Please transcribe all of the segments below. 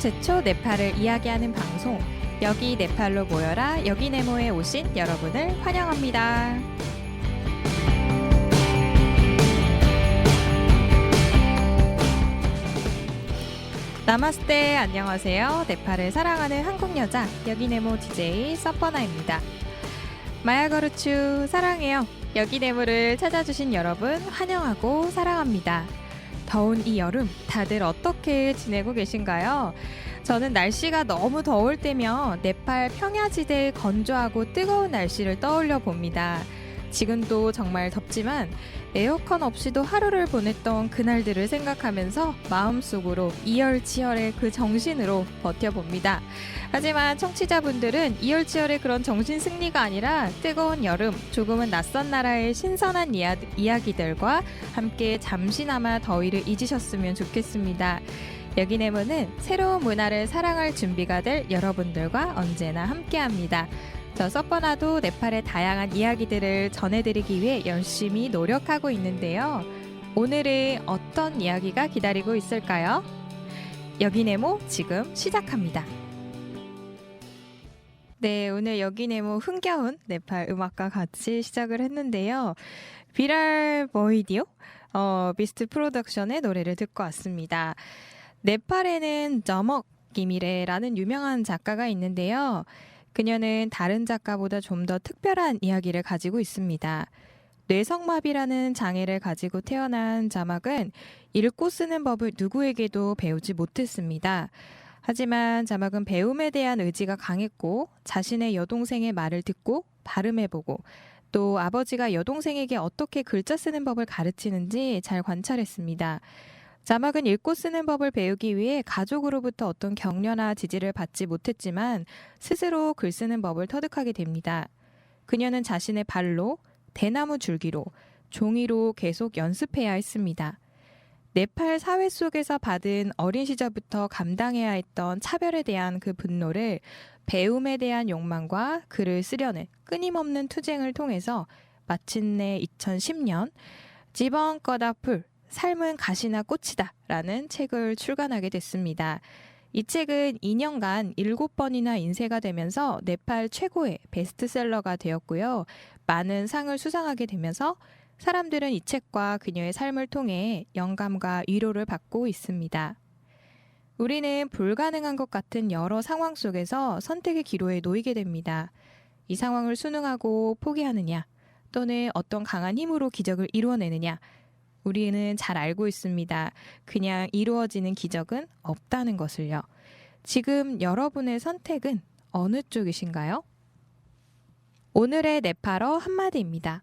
최초 네팔을 이야기하는 방송 여기 네팔로 모여라 여기 네모에 오신 여러분을 환영합니다. 나마스테 안녕하세요. 네팔을 사랑하는 한국 여자 여기 네모 DJ 서퍼나입니다. 마야거르추 사랑해요. 여기 네모를 찾아주신 여러분 환영하고 사랑합니다. 더운 이 여름 다들 어떻게 지내고 계신가요? 저는 날씨가 너무 더울 때면 네팔 평야지대의 건조하고 뜨거운 날씨를 떠올려 봅니다. 지금도 정말 덥지만 에어컨 없이도 하루를 보냈던 그날들을 생각하면서 마음속으로 이열치열의 그 정신으로 버텨봅니다. 하지만 청취자분들은 이열치열의 그런 정신 승리가 아니라 뜨거운 여름, 조금은 낯선 나라의 신선한 이야기들과 함께 잠시나마 더위를 잊으셨으면 좋겠습니다. 여기 네모는 새로운 문화를 사랑할 준비가 될 여러분들과 언제나 함께합니다. 저 서퍼나도 네팔의 다양한 이야기들을 전해드리기 위해 열심히 노력하고 있는데요. 오늘은 어떤 이야기가 기다리고 있을까요? 여기 네모 지금 시작합니다. 네, 오늘 여기 네모 흥겨운 네팔 음악과 같이 시작을 했는데요. 비랄 버이디오 비스트 프로덕션의 노래를 듣고 왔습니다. 네팔에는 저먹 기미레라는 유명한 작가가 있는데요. 그녀는 다른 작가보다 좀 더 특별한 이야기를 가지고 있습니다. 뇌성마비라는 장애를 가지고 태어난 자막은 읽고 쓰는 법을 누구에게도 배우지 못했습니다. 하지만 자막은 배움에 대한 의지가 강했고 자신의 여동생의 말을 듣고 발음해보고 또 아버지가 여동생에게 어떻게 글자 쓰는 법을 가르치는지 잘 관찰했습니다. 자막은 읽고 쓰는 법을 배우기 위해 가족으로부터 어떤 격려나 지지를 받지 못했지만 스스로 글 쓰는 법을 터득하게 됩니다. 그녀는 자신의 발로, 대나무 줄기로, 종이로 계속 연습해야 했습니다. 네팔 사회 속에서 받은 어린 시절부터 감당해야 했던 차별에 대한 그 분노를 배움에 대한 욕망과 글을 쓰려는 끊임없는 투쟁을 통해서 마침내 2010년 지번 꺼다풀 삶은 가시나 꽃이다 라는 책을 출간하게 됐습니다. 이 책은 2년간 7번이나 인쇄가 되면서 네팔 최고의 베스트셀러가 되었고요. 많은 상을 수상하게 되면서 사람들은 이 책과 그녀의 삶을 통해 영감과 위로를 받고 있습니다. 우리는 불가능한 것 같은 여러 상황 속에서 선택의 기로에 놓이게 됩니다. 이 상황을 순응하고 포기하느냐 또는 어떤 강한 힘으로 기적을 이루어내느냐 우리는 잘 알고 있습니다. 그냥 이루어지는 기적은 없다는 것을요. 지금 여러분의 선택은 어느 쪽이신가요? 오늘의 네팔어 한마디입니다.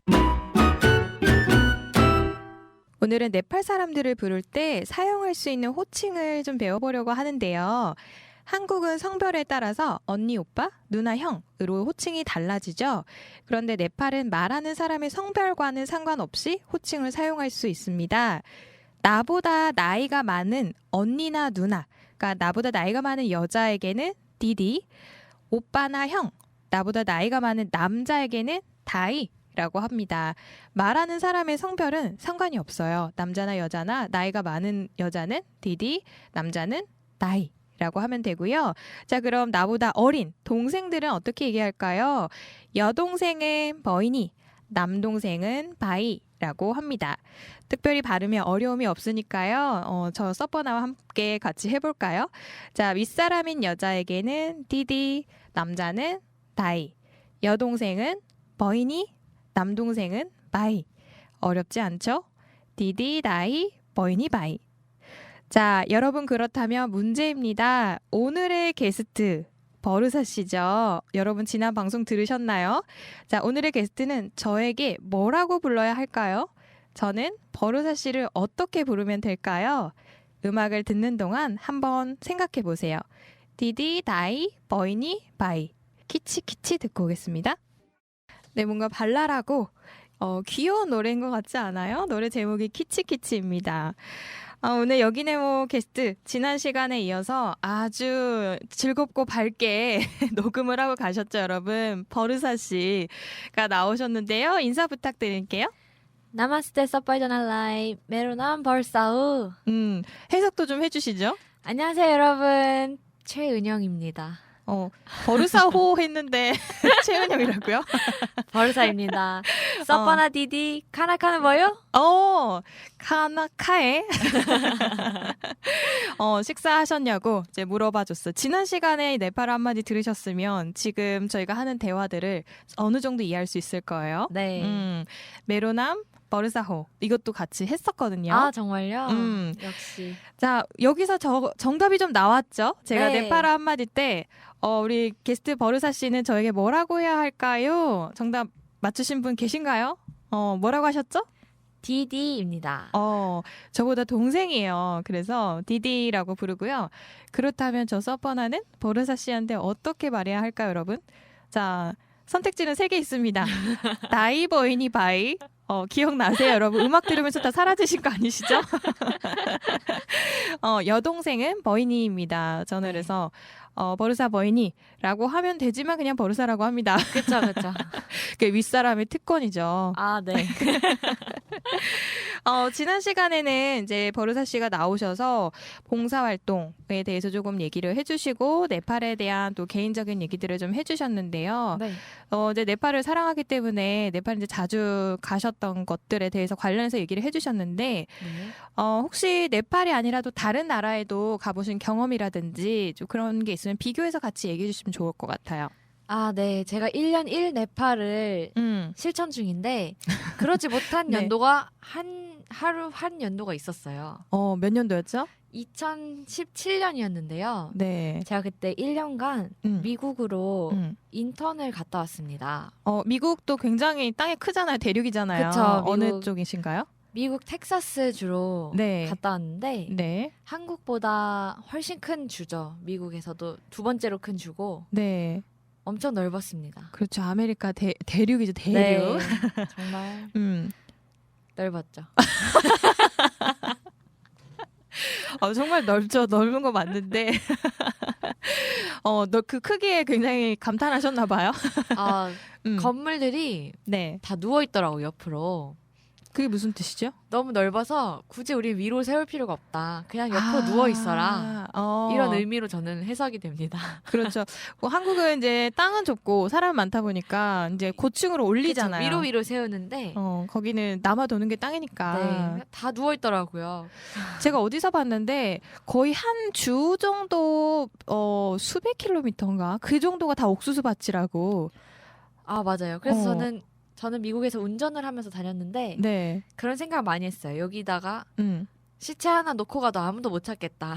오늘은 네팔 사람들을 부를 때 사용할 수 있는 호칭을 좀 배워보려고 하는데요. 한국은 성별에 따라서 언니, 오빠, 누나, 형으로 호칭이 달라지죠. 그런데 네팔은 말하는 사람의 성별과는 상관없이 호칭을 사용할 수 있습니다. 나보다 나이가 많은 언니나 누나, 그러니까 나보다 나이가 많은 여자에게는 디디, 오빠나 형, 나보다 나이가 많은 남자에게는 다이라고 합니다. 말하는 사람의 성별은 상관이 없어요. 남자나 여자나 나이가 많은 여자는 디디, 남자는 다이. 라고 하면 되고요. 자, 그럼 나보다 어린 동생들은 어떻게 얘기할까요? 여동생은 버이니, 남동생은 바이라고 합니다. 특별히 발음에 어려움이 없으니까요. 저 서퍼나와 함께 같이 해볼까요? 자, 윗사람인 여자에게는 디디, 남자는 다이, 여동생은 버이니, 남동생은 바이. 어렵지 않죠? 디디, 다이, 버이니, 바이. 자, 여러분 그렇다면 문제입니다. 오늘의 게스트 버르사 씨죠. 여러분 지난 방송 들으셨나요? 자, 오늘의 게스트는 저에게 뭐라고 불러야 할까요? 저는 버르사 씨를 어떻게 부르면 될까요? 음악을 듣는 동안 한번 생각해 보세요. 디디, 다이, 버이니, 바이. 키치키치 듣고 오겠습니다. 네, 뭔가 발랄하고 귀여운 노래인 것 같지 않아요? 노래 제목이 키치키치입니다. 오늘 여기 네모 게스트 지난 시간에 이어서 아주 즐겁고 밝게 녹음을 하고 가셨죠, 여러분. 버르사 씨가 나오셨는데요. 인사 부탁드릴게요. 나마스테 서빠이저날라이 메로남 벌사우. 해석도 좀 해주시죠. 안녕하세요 여러분. 최은영입니다. 버르사호 했는데 최은영이라고요? 버르사입니다. 서퍼나 디디 카나카는 뭐요? 카나카에 식사하셨냐고 이제 물어봐줬어. 지난 시간에 네팔 한마디 들으셨으면 지금 저희가 하는 대화들을 어느 정도 이해할 수 있을 거예요. 네. 메로남 버르사호 이것도 같이 했었거든요. 아 정말요? 음. 역시. 자, 여기서 정답이 좀 나왔죠? 제가 네. 네팔 한마디 때 우리 게스트 버르사 씨는 저에게 뭐라고 해야 할까요? 정답 맞추신 분 계신가요? 뭐라고 하셨죠? 디디입니다. 저보다 동생이에요. 그래서 디디라고 부르고요. 그렇다면 저 서퍼나는 버르사 씨한테 어떻게 말해야 할까요, 여러분? 자, 선택지는 3개 있습니다. 나이 버이니 바이. 기억나세요, 여러분? 음악 들으면서 다 사라지신 거 아니시죠? 여동생은 버이니입니다. 저는 네. 그래서 버르사 버이니라고 하면 되지만 그냥 버르사라고 합니다. 그쵸, 그쵸. 그게 윗사람의 특권이죠. 아, 네. 지난 시간에는 이제 버르사 씨가 나오셔서 봉사활동에 대해서 조금 얘기를 해주시고 네팔에 대한 또 개인적인 얘기들을 좀 해주셨는데요. 네. 이제 네팔을 사랑하기 때문에 네팔 이제 자주 가셨던 것들에 대해서 관련해서 얘기를 해주셨는데 네. 혹시 네팔이 아니라도 다른 나라에도 가보신 경험이라든지 좀 그런 게 있으면 비교해서 같이 얘기해 주시면 좋을 것 같아요. 아, 네. 제가 1년 1 네팔을 실천 중인데 그러지 못한 네. 연도가 하루 한 연도가 있었어요. 몇 년도였죠? 2017년이었는데요. 네. 제가 그때 1년간 미국으로 인턴을 갔다 왔습니다. 미국도 굉장히 땅이 크잖아요. 대륙이잖아요. 그쵸, 어느 쪽이신가요? 미국 텍사스 주로 네. 갔다 왔는데 네. 한국보다 훨씬 큰 주죠. 미국에서도 2번째로 큰 주고 네. 엄청 넓었습니다. 그렇죠. 아메리카 대륙이죠. 대륙. 네, 정말 넓었죠. 정말 넓죠. 넓은 거 맞는데 그 크기에 굉장히 감탄하셨나 봐요. 아, 건물들이 네. 다 누워 있더라고 옆으로. 그게 무슨 뜻이죠? 너무 넓어서 굳이 우리 위로 세울 필요가 없다. 그냥 옆으로 누워 있어라. 이런 의미로 저는 해석이 됩니다. 그렇죠. 한국은 이제 땅은 좁고 사람 많다 보니까 이제 고층으로 올리잖아요. 그쵸, 위로 세우는데 거기는 남아 도는 게 땅이니까. 네, 다 누워 있더라고요. 제가 어디서 봤는데 거의 한 주 정도 수백 킬로미터인가 그 정도가 다 옥수수 밭이라고. 아 맞아요. 그래서 저는 미국에서 운전을 하면서 다녔는데 네. 그런 생각 많이 했어요. 여기다가 시체 하나 놓고 가도 아무도 못 찾겠다.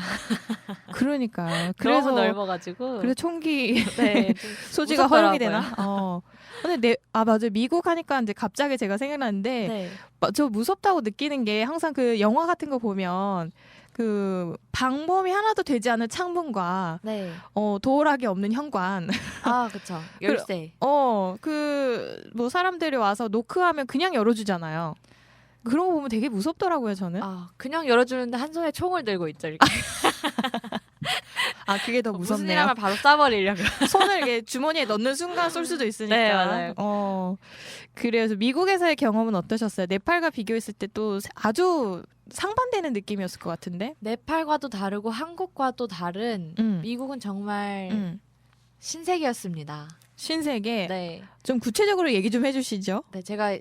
그러니까 그래서 너무 넓어가지고. 그래서 총기 네, 소지가 허용이 되나? 근데 맞아요. 미국 하니까 이제 갑자기 제가 생각났는데 네. 저 무섭다고 느끼는 게 항상 그 영화 같은 거 보면 그 방범이 하나도 되지 않은 창문과 네. 도어락이 없는 현관. 아 그렇죠. 열쇠. 뭐 사람들이 와서 노크하면 그냥 열어주잖아요. 그런 거 보면 되게 무섭더라고요, 저는. 그냥 열어주는데 한 손에 총을 들고 있죠, 이렇게. 그게 더 무섭네요. 무슨 일 하면 바로 쏴버리려고. 손을 이렇게 주머니에 넣는 순간 쏠 수도 있으니까. 네, 맞아요. 그래서 미국에서의 경험은 어떠셨어요? 네팔과 비교했을 때 또 아주 상반되는 느낌이었을 것 같은데? 네팔과도 다르고 한국과도 다른 미국은 정말 신세계였습니다. 신세계? 네. 좀 구체적으로 얘기 좀 해주시죠. 네, 제가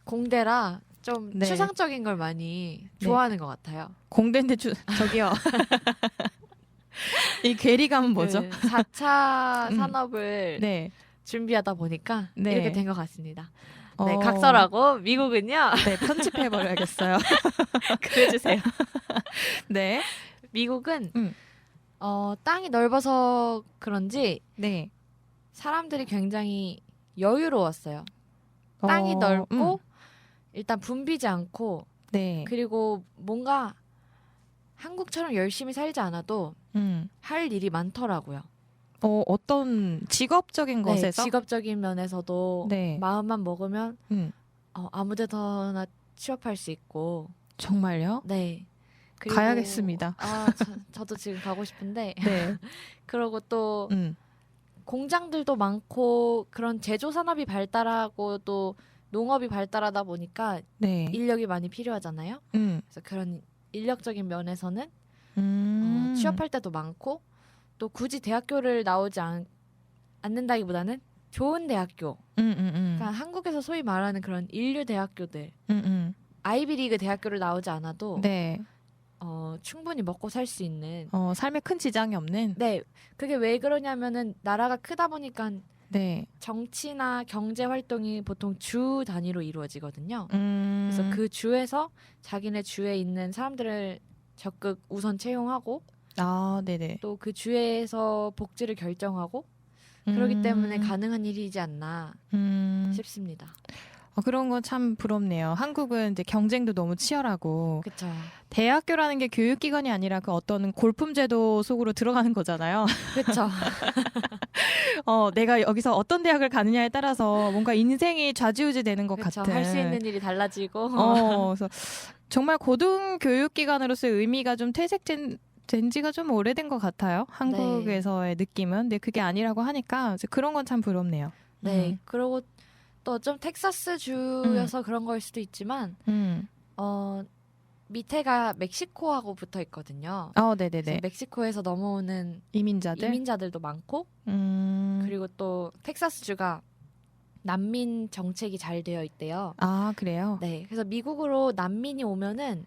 공대라 좀 네. 추상적인 걸 많이 좋아하는 것 같아요. 공대인데 저기요. 이 괴리감은 뭐죠? 4차 산업을 네. 준비하다 보니까 네. 이렇게 된 것 같습니다. 네, 각설하고 미국은요. 네, 편집해버려야겠어요. 그래주세요. 네. 미국은 땅이 넓어서 그런지 네. 사람들이 굉장히 여유로웠어요. 땅이 넓고 일단 붐비지 않고 네. 그리고 뭔가 한국처럼 열심히 살지 않아도 할 일이 많더라고요. 어떤 직업적인 것에서? 직업적인 면에서도 네. 마음만 먹으면 아무데나 취업할 수 있고. 정말요? 네. 그리고, 가야겠습니다. 저도 지금 가고 싶은데. 네. 그리고 또 공장들도 많고 그런 제조 산업이 발달하고 또 농업이 발달하다 보니까 네. 인력이 많이 필요하잖아요. 그래서 그런 인력적인 면에서는 취업할 때도 많고 또 굳이 대학교를 나오지 않는다기보다는 좋은 대학교. 그러니까 한국에서 소위 말하는 그런 인류 대학교들, 아이비리그 대학교를 나오지 않아도 네. 충분히 먹고 살 수 있는. 삶에 큰 지장이 없는. 네, 그게 왜 그러냐면은 나라가 크다 보니까 네. 정치나 경제 활동이 보통 주 단위로 이루어지거든요. 그래서 그래서 그 주에서 자기네 주에 있는 사람들을 적극 우선 채용하고 네네. 또 그 주에서 복지를 결정하고 그렇기 때문에 가능한 일이지 않나 싶습니다. 그런 건 참 부럽네요. 한국은 이제 경쟁도 너무 치열하고 그렇죠. 대학교라는 게 교육기관이 아니라 그 어떤 골품제도 속으로 들어가는 거잖아요. 그렇죠. 내가 여기서 어떤 대학을 가느냐에 따라서 뭔가 인생이 좌지우지 되는 것 그렇죠. 같은. 할 수 있는 일이 달라지고. 그래서 정말 고등교육기관으로서의 의미가 좀 퇴색된 지가 좀 오래된 것 같아요. 한국에서의 느낌은. 근데 그게 아니라고 하니까 이제 그런 건 참 부럽네요. 네. 그리고 또 좀 텍사스 주여서 그런 거일 수도 있지만 밑에가 멕시코하고 붙어 있거든요. 네네네. 그래서 멕시코에서 넘어오는 이민자들도 많고 그리고 또 텍사스 주가 난민 정책이 잘 되어 있대요. 아, 그래요? 네. 그래서 미국으로 난민이 오면은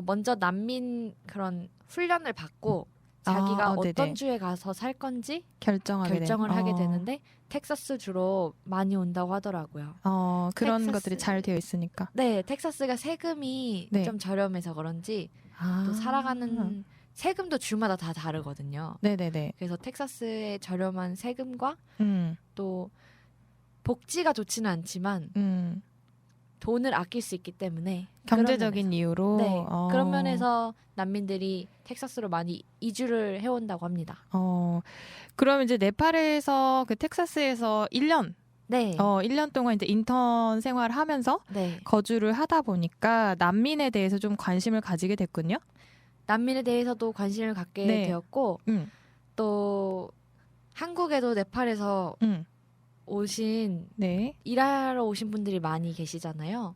먼저 난민 그런 훈련을 받고 자기가 어떤 네네. 주에 가서 살 건지 결정을 하게 되는데 텍사스 주로 많이 온다고 하더라고요. 그런 것들이 잘 되어 있으니까. 네, 텍사스가 세금이 네. 좀 저렴해서 그런지 또 살아가는 세금도 주마다 다 다르거든요. 네네네. 그래서 텍사스의 저렴한 세금과 또 복지가 좋지는 않지만 돈을 아낄 수 있기 때문에 경제적인 이유로. 네, 그런 면에서 난민들이 텍사스로 많이 이주를 해온다고 합니다. 그럼 이제 네팔에서 그 텍사스에서 1년 네. 1년 동안 이제 인턴 생활을 하면서 네. 거주를 하다 보니까 난민에 대해서 좀 관심을 가지게 됐군요. 난민에 대해서도 관심을 갖게 되었고 또 한국에도 네팔에서 오신 일하러 오신 분들이 많이 계시잖아요.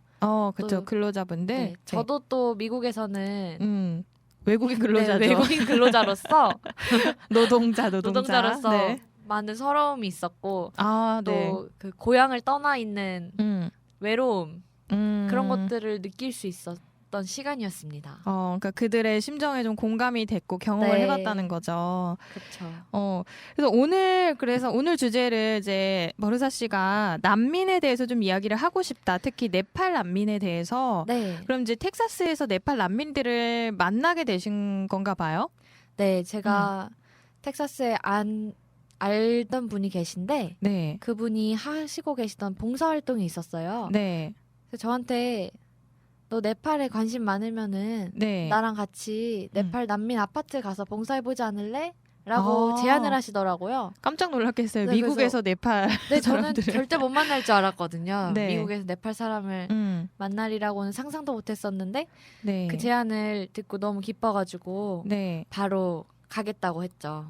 그렇죠. 근로자분들. 네. 저도 또 미국에서는 외국인 근로자죠. 외국인 근로자로서 노동자로서 많은 서러움이 있었고 또 그 네. 고향을 떠나 있는 외로움 그런 것들을 느낄 수 있었던 시간이었습니다. 그러니까 그들의 심정에 좀 공감이 됐고 경험을 해봤다는 거죠. 그렇죠. 그래서 오늘 주제를 이제 머르사 씨가 난민에 대해서 좀 이야기를 하고 싶다. 특히 네팔 난민에 대해서. 네. 그럼 이제 텍사스에서 네팔 난민들을 만나게 되신 건가 봐요? 네, 제가 텍사스에 알던 분이 계신데 네. 그분이 하시고 계시던 봉사활동이 있었어요. 네. 그래서 저한테 너 네팔에 관심 많으면은 나랑 같이 네팔 난민 아파트 가서 봉사해보지 않을래? 라고 제안을 하시더라고요. 깜짝 놀랐겠어요. 네, 미국에서 네팔 네, 저는 사람들을. 절대 못 만날 줄 알았거든요. 네. 미국에서 네팔 사람을 만날이라고는 상상도 못했었는데 네. 그 제안을 듣고 너무 기뻐가지고 바로 가겠다고 했죠.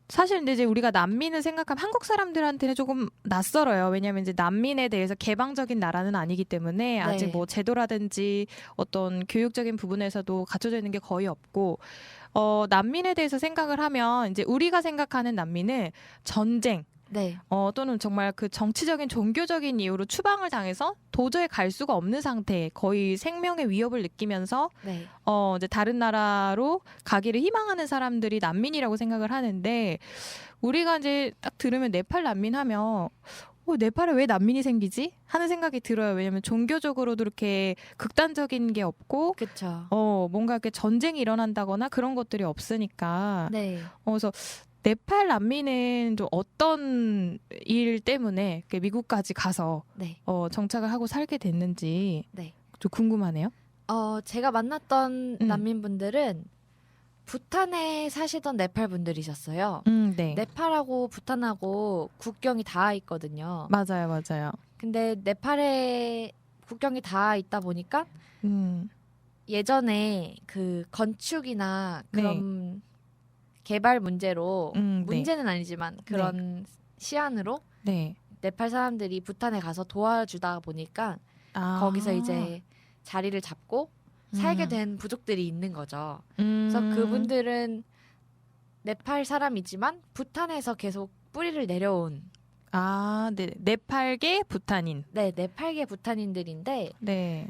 사실 근데 이제 우리가 난민을 생각하면 한국 사람들한테는 조금 낯설어요. 왜냐하면 이제 난민에 대해서 개방적인 나라는 아니기 때문에 아직 뭐 제도라든지 어떤 교육적인 부분에서도 갖춰져 있는 게 거의 없고 난민에 대해서 생각을 하면 이제 우리가 생각하는 난민은 전쟁 또는 정말 그 정치적인 종교적인 이유로 추방을 당해서 도저히 갈 수가 없는 상태, 거의 생명의 위협을 느끼면서 이제 다른 나라로 가기를 희망하는 사람들이 난민이라고 생각을 하는데 우리가 이제 딱 들으면 네팔 난민 하면 네팔에 왜 난민이 생기지? 하는 생각이 들어요. 왜냐하면 종교적으로도 이렇게 극단적인 게 없고, 그쵸. 뭔가 이렇게 전쟁이 일어난다거나 그런 것들이 없으니까. 그래서 네팔 난민은 좀 어떤 일 때문에 미국까지 가서 정착을 하고 살게 됐는지 좀 궁금하네요. 제가 만났던 난민분들은 부탄에 사시던 네팔 분들이셨어요. 네팔하고 부탄하고 국경이 닿아 있거든요. 맞아요. 근데 네팔에 국경이 닿아 있다 보니까 예전에 그 건축이나 그런 개발 문제로 문제는 아니지만 그런 시안으로 네팔 사람들이 부탄에 가서 도와주다 보니까 거기서 이제 자리를 잡고 살게 된 부족들이 있는 거죠. 그래서 그분들은 네팔 사람이지만 부탄에서 계속 뿌리를 내려온 아, 네. 네팔계 부탄인. 네, 네팔계 부탄인들인데 네.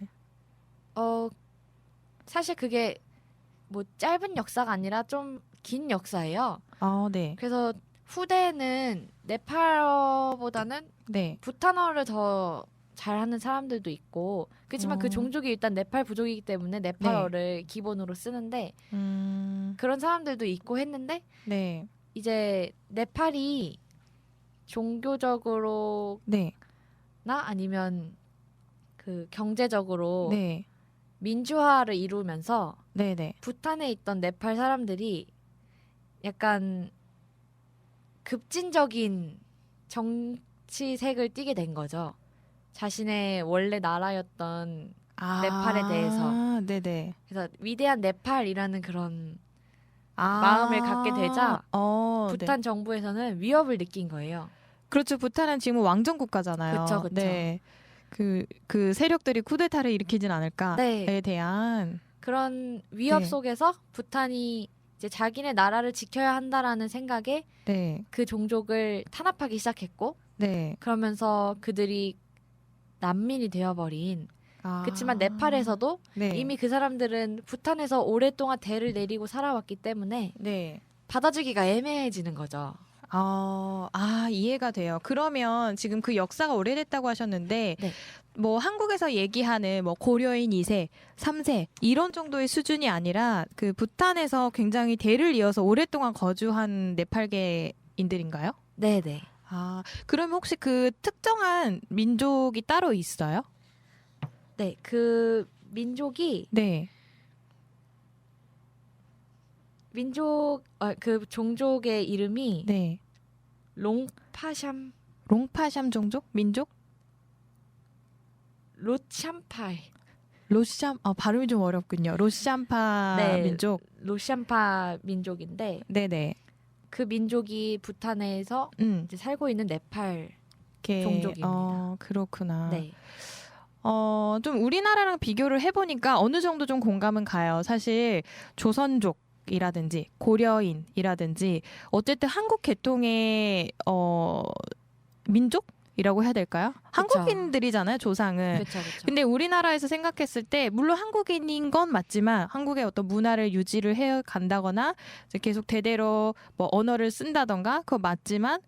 사실 그게 뭐 짧은 역사가 아니라 좀 긴 역사예요. 네. 그래서 후대에는 네팔어보다는 네. 부탄어를 더 잘하는 사람들도 있고 그렇지만 그 종족이 일단 네팔 부족이기 때문에 네팔어를 기본으로 쓰는데 그런 사람들도 있고 했는데 네. 이제 네팔이 종교적으로나 네. 아니면 그 경제적으로 네. 민주화를 이루면서 네, 네. 부탄에 있던 네팔 사람들이 약간 급진적인 정치색을 띠게 된 거죠. 자신의 원래 나라였던 네팔에 대해서. 네네. 그래서 위대한 네팔이라는 그런 아, 마음을 갖게 되자 네. 부탄 정부에서는 위협을 느낀 거예요. 그렇죠. 부탄은 지금 왕정 국가잖아요. 그쵸, 그쵸. 네. 그 세력들이 쿠데타를 일으키진 않을까에 네. 대한 그런 위협 네. 속에서 부탄이 이제 자기네 나라를 지켜야 한다라는 생각에 네. 그 종족을 탄압하기 시작했고 네. 그러면서 그들이 난민이 되어버린 그렇지만 네팔에서도 네. 이미 그 사람들은 부탄에서 오랫동안 대를 내리고 살아왔기 때문에 네. 받아주기가 애매해지는 거죠. 이해가 돼요. 그러면 지금 그 역사가 오래됐다고 하셨는데, 네. 뭐 한국에서 얘기하는 뭐 고려인 2세, 3세 이런 정도의 수준이 아니라 그 부탄에서 굉장히 대를 이어서 오랫동안 거주한 네팔계인들인가요? 네네. 그러면 혹시 그 특정한 민족이 따로 있어요? 네, 그 민족이 네. 그 종족의 이름이 네. 롱파샴 롱파샴 종족? 민족? 로참파이. 발음이 좀 어렵군요. 로샴파 네, 민족. 로샴파 민족인데 네네. 그 민족이 부탄에서 이제 살고 있는 네팔 종족입니다. 그렇구나. 네. 좀 우리나라랑 비교를 해보니까 어느 정도 좀 공감은 가요. 사실 조선족이라든지 고려인이라든지 어쨌든 한국 계통의 민족이라고 해야 될까요? 그쵸. 한국인들이잖아요, 조상은. 그렇죠, 그렇죠. 근데 우리나라에서 생각했을 때 물론 한국인인 건 맞지만 한국의 어떤 문화를 유지를 해 간다거나 계속 대대로 뭐 언어를 쓴다던가 그거 맞지만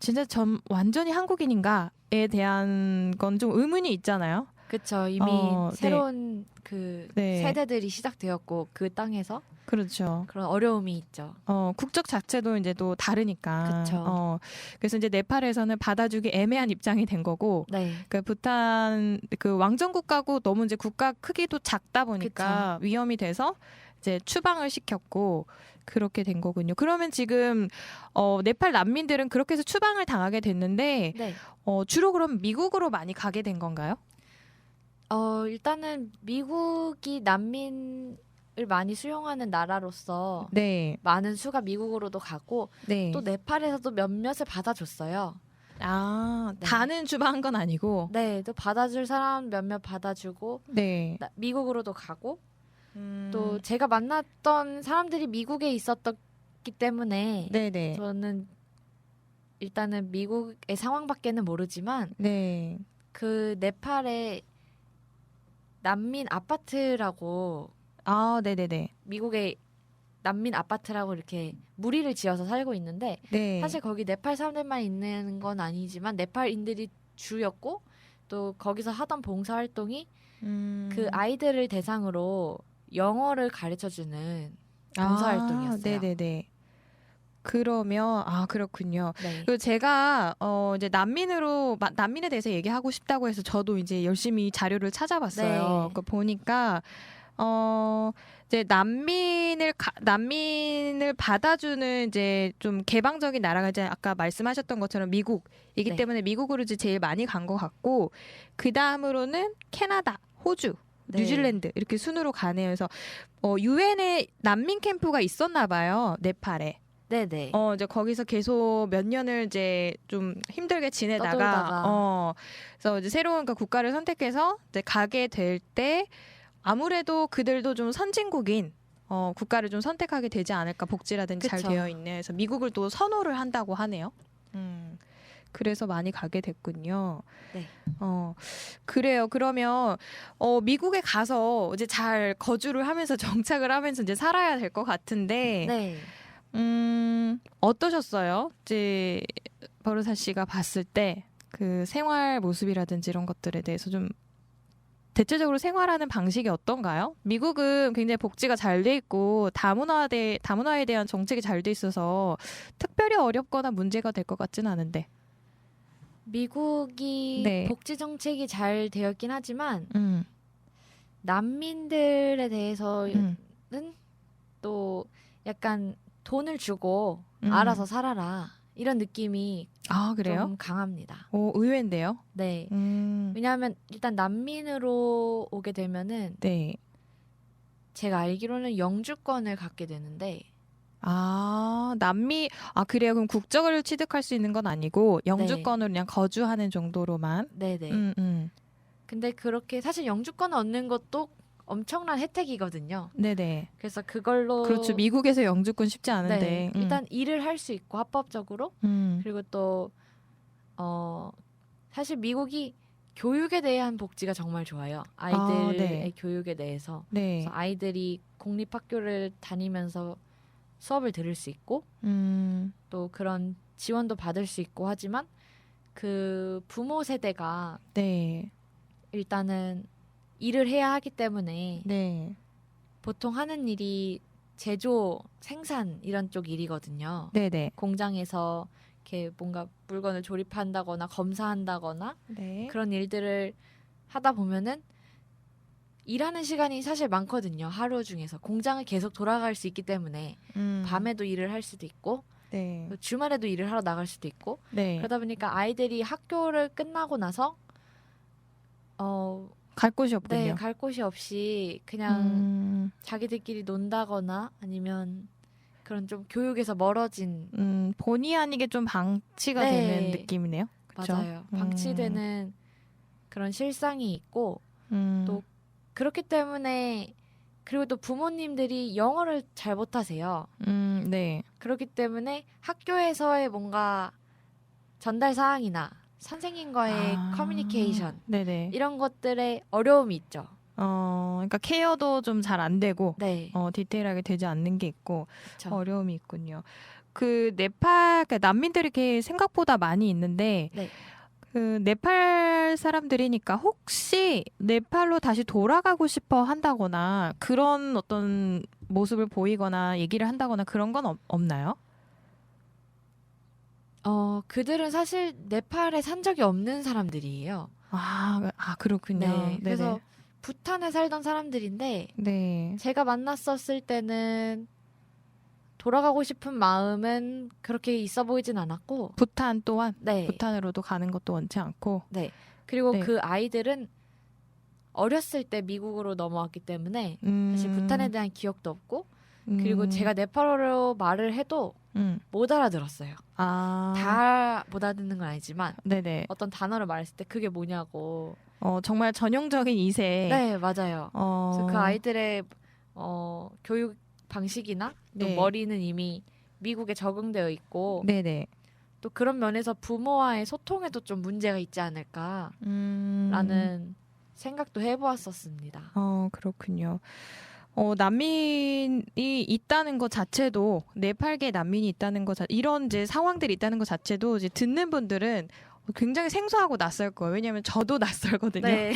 진짜 완전히 한국인인가에 대한 건 좀 의문이 있잖아요. 그렇죠. 이미 네. 새로운 그 네. 세대들이 시작되었고 그 땅에서 그렇죠. 그런 어려움이 있죠. 국적 자체도 이제 또 다르니까. 그쵸. 그래서 이제 네팔에서는 받아주기 애매한 입장이 된 거고, 네. 그 부탄 그 왕정 국가고 너무 이제 국가 크기도 작다 보니까 위험이 돼서 이제 추방을 시켰고 그렇게 된 거군요. 그러면 지금 네팔 난민들은 그렇게 해서 추방을 당하게 됐는데 네. 주로 그럼 미국으로 많이 가게 된 건가요? 일단은 미국이 난민을 많이 수용하는 나라로서 네. 많은 수가 미국으로도 가고 네. 또 네팔에서도 몇몇을 받아줬어요. 네. 다는 추방한 건 아니고. 네, 또 받아줄 사람 몇몇 받아주고 네. 미국으로도 가고 또 제가 만났던 사람들이 미국에 있었기 때문에 네네. 저는 일단은 미국의 상황밖에는 모르지만 네. 그 네팔에 난민 아파트라고 네네네. 미국의 난민 아파트라고 이렇게 무리를 지어서 살고 있는데 네. 사실 거기 네팔 사람들만 있는 건 아니지만 네팔인들이 주였고 또 거기서 하던 봉사 활동이 그 아이들을 대상으로 영어를 가르쳐주는 봉사 활동이었어요. 네네네. 그러면 그렇군요. 네. 그리고 제가 이제 난민에 대해서 얘기하고 싶다고 해서 저도 이제 열심히 자료를 찾아봤어요. 네. 그 보니까 이제 난민을 받아주는 이제 좀 개방적인 나라가 이제 아까 말씀하셨던 것처럼 미국이기 네. 때문에 미국으로 이제 제일 많이 간 것 같고 그 다음으로는 캐나다, 호주, 네. 뉴질랜드 이렇게 순으로 가네요. 그래서 유엔에 난민 캠프가 있었나 봐요, 네팔에. 네네. 이제 거기서 계속 몇 년을 이제 좀 힘들게 지내다가, 떠돌다가. 그래서 이제 새로운 그 국가를 선택해서 이제 가게 될 때 아무래도 그들도 좀 선진국인, 국가를 좀 선택하게 되지 않을까 복지라든지 잘 그쵸. 되어 있네. 그래서 미국을 또 선호를 한다고 하네요. 그래서 많이 가게 됐군요. 네. 그래요. 그러면 미국에 가서 이제 잘 거주를 하면서 정착을 하면서 이제 살아야 될 것 같은데 네. 어떠셨어요? 이제 버르사 씨가 봤을 때 그 생활 모습이라든지 이런 것들에 대해서 좀 대체적으로 생활하는 방식이 어떤가요? 미국은 굉장히 복지가 잘 돼 있고 다문화에 대한 정책이 잘 돼 있어서 특별히 어렵거나 문제가 될 것 같지는 않은데. 미국이 네. 복지 정책이 잘 되어 있긴 하지만 음, 난민들에 대해서는 음, 또 약간 돈을 주고 음. 알아서 살아라 이런 느낌이 아, 그래요? 좀 강합니다. 의외인데요. 네. 음, 왜냐하면 일단 난민으로 오게 되면은 네. 제가 알기로는 영주권을 갖게 되는데 그래요. 그럼 국적을 취득할 수 있는 건 아니고 네. 영주권으로 그냥 거주하는 정도로만. 네네. 음. 근데 그렇게 사실 영주권 얻는 것도 엄청난 혜택이거든요. 네네. 그래서 그걸로 그렇죠. 미국에서 영주권 쉽지 네, 않은데. 일단 일을 할 수 있고 합법적으로 음. 그리고 또 사실 미국이 교육에 대한 복지가 정말 좋아요. 아이들의 네. 교육에 대해서. 네. 그래서 아이들이 공립학교를 다니면서 수업을 들을 수 있고 또 그런 지원도 받을 수 있고 하지만 그 부모 세대가 네. 일단은 일을 해야 하기 때문에 네. 보통 하는 일이 제조, 생산 이런 쪽 일이거든요. 네네. 공장에서 이렇게 뭔가 물건을 조립한다거나 검사한다거나 네. 그런 일들을 하다 보면은 일하는 시간이 사실 많거든요. 하루 중에서 공장을 계속 돌아갈 수 있기 때문에 밤에도 일을 할 수도 있고 네. 주말에도 일을 하러 나갈 수도 있고 네. 그러다 보니까 아이들이 학교를 끝나고 나서 갈 곳이 없군요. 네, 갈 곳이 없이 그냥 자기들끼리 논다거나 아니면 그런 좀 교육에서 멀어진 본의 아니게 좀 방치가 네. 되는 느낌이네요. 그쵸? 맞아요. 방치되는 그런 실상이 있고 또 그렇기 때문에 그리고 또 부모님들이 영어를 잘 못하세요. 네. 그렇기 때문에 학교에서의 뭔가 전달 사항이나 선생님과의 커뮤니케이션 네네. 이런 것들에 어려움이 있죠. 그러니까 케어도 좀 잘 안 되고 네. 디테일하게 되지 않는 게 있고 그쵸. 어려움이 있군요. 그 네팔 그러니까 난민들이 이렇게 생각보다 많이 있는데 네. 그 네팔 사람들이니까 혹시 네팔로 다시 돌아가고 싶어 한다거나 그런 어떤 모습을 보이거나 얘기를 한다거나 그런 건 없나요? 그들은 사실 네팔에 산 적이 없는 사람들이에요. 그렇군요. 네. 그래서 네네. 부탄에 살던 사람들인데 네. 제가 만났었을 때는 돌아가고 싶은 마음은 그렇게 있어 보이진 않았고 부탄 또한 네. 부탄으로도 가는 것도 원치 않고 네. 그리고 네. 그 아이들은 어렸을 때 미국으로 넘어왔기 때문에 사실 부탄에 대한 기억도 없고 그리고 제가 네팔어로 말을 해도 못 알아들었어요. 다 못 알아듣는 건 아니지만 네네. 어떤 단어를 말했을 때 그게 뭐냐고. 정말 전형적인 2세. 네, 맞아요. 그래서 그 아이들의 교육 방식이나 또 네. 머리는 이미 미국에 적응되어 있고 네네. 또 그런 면에서 부모와의 소통에도 좀 문제가 있지 않을까라는 생각도 해보았었습니다. 그렇군요. 난민이 있다는 것 자체도 네팔계 난민이 있다는 것 이런 이제 상황들이 있다는 것 자체도 이제 듣는 분들은 굉장히 생소하고 낯설 거예요. 왜냐하면 저도 낯설거든요. 네.